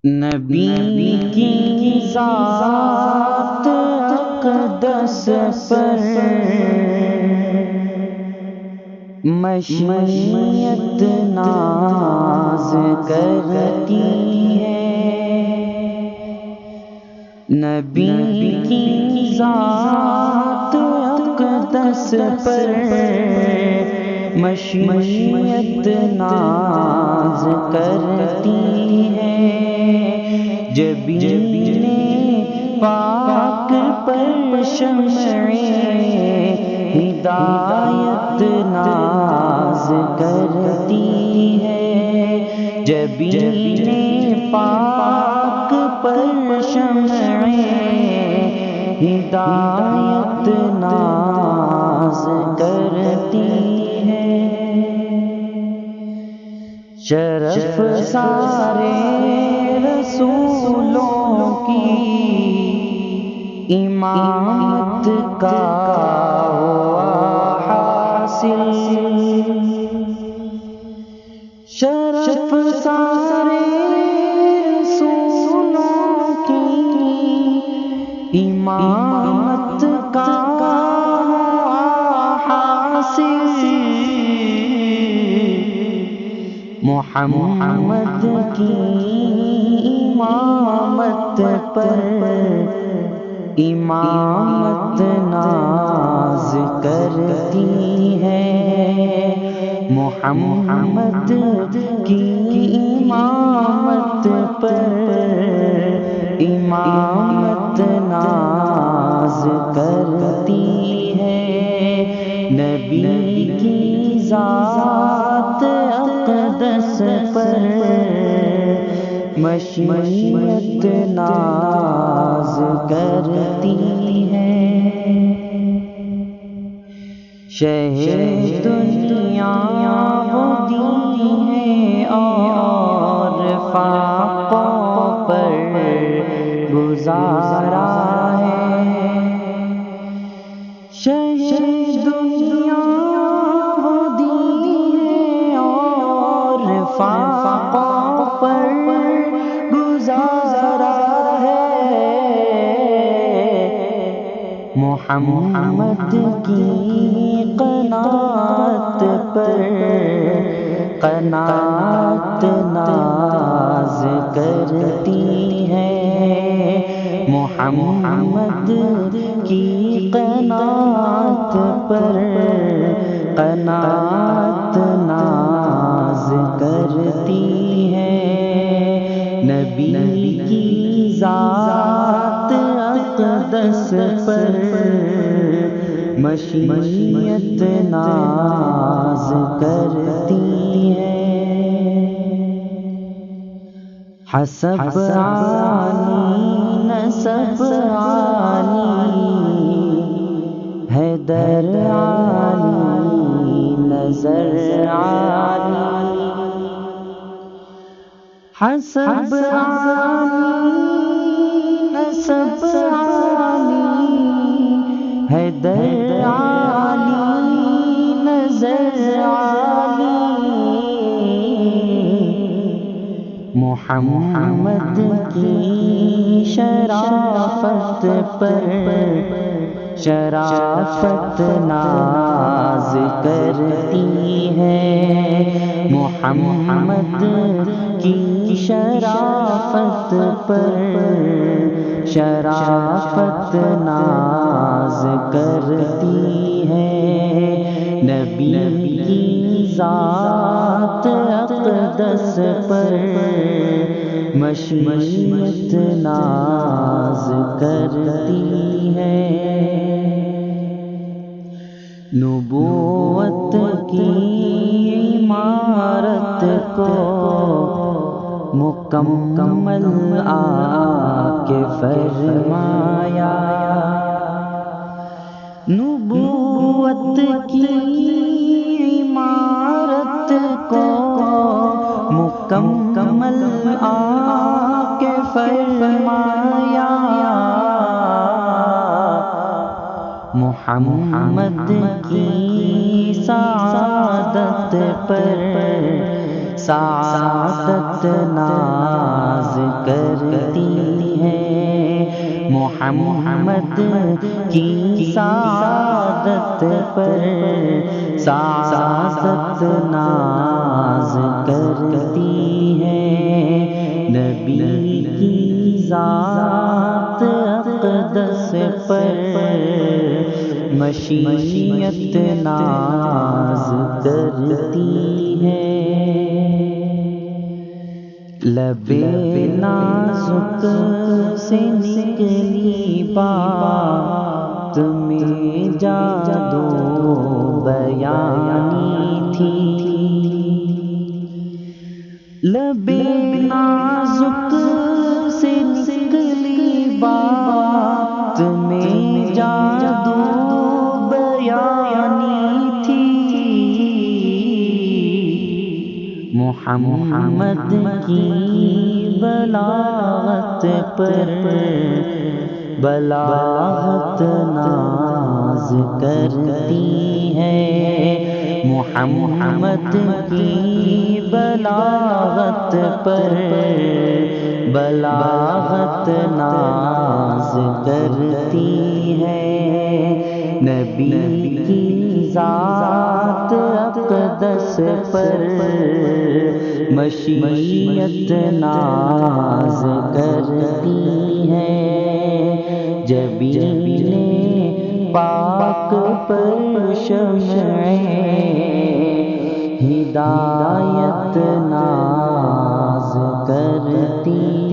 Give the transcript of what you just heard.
نبی کی ذات اقدس پر مشیت ناز کرتی ہے۔ نبی کی ذات اقدس پر مشیت ناز کرتی ہے۔ جبین پاک پر شمع ہدایت ناز کرتی ہے۔ جبین پاک پر شمع ہدایت ناز کرتی ہے۔ شرف سارے رسولوں کی امامت کا ہوا حاصل۔ شرف سارے رسولوں کی امامت کا ہوا حاصل۔ محمد کی امامت پر امامت ناز کرتی ہے۔ محمد کی امامت پر امامت ناز کرتی ہے۔ نبی کی ذات اقدس پر مشیت ناز کرتی ہے۔ شہ دنیا وہ دین ہے اور فاقوں پر گزارا ہے۔ شہ دنیا وہ دین ہے اور فاقوں پر گزارا ہے۔ محمد کی قناعت پر قناعت ناز کرتی ہے۔ محمد کی قناعت پر قناعت ناز کرتی ہے۔ نبی کی ذات اقدس پر مشیت ناز کرتی ہے۔ حسب عالی نسب عالی حیدر عالی نظر عالی۔ حسب عالی نسب عالی حیدر عالی نظر عالی۔ محمد کی شرافت پر شرافت ناز کرتی ہے۔ محمد کی شرافت پر شرافت ناز کرتی ہے۔ نبی کی ذات اقدس پر مشیت ناز کرتی ہے۔ نبوت کی عمارت کو مکمل آ کے فرمایا۔ نبوت کی عمارت کو مکمل آ کے فرمایا۔ محمد کی سعادت پر سعادت ناز کرتی ہے، محمد کی سعادت پر سعادت ناز کرتی ہے، نبی کی ذات اقدس پر مشیت ناز کرتی ہے، لب نازک سے نکلی بات میں جادو بیانی تھی، لب نازک سے نکلی بات میں جادو بیانی تھی، محمد کی بلاغت پر بلاغت ناز کرتی ہے، محمد کی بلاغت پر بلاغت ناز کرتی ہے، نبی کی ذات اقدس پر مشیت ناز کرتی ہے، جبین پاک پر شمع ہدایت ناز کرتی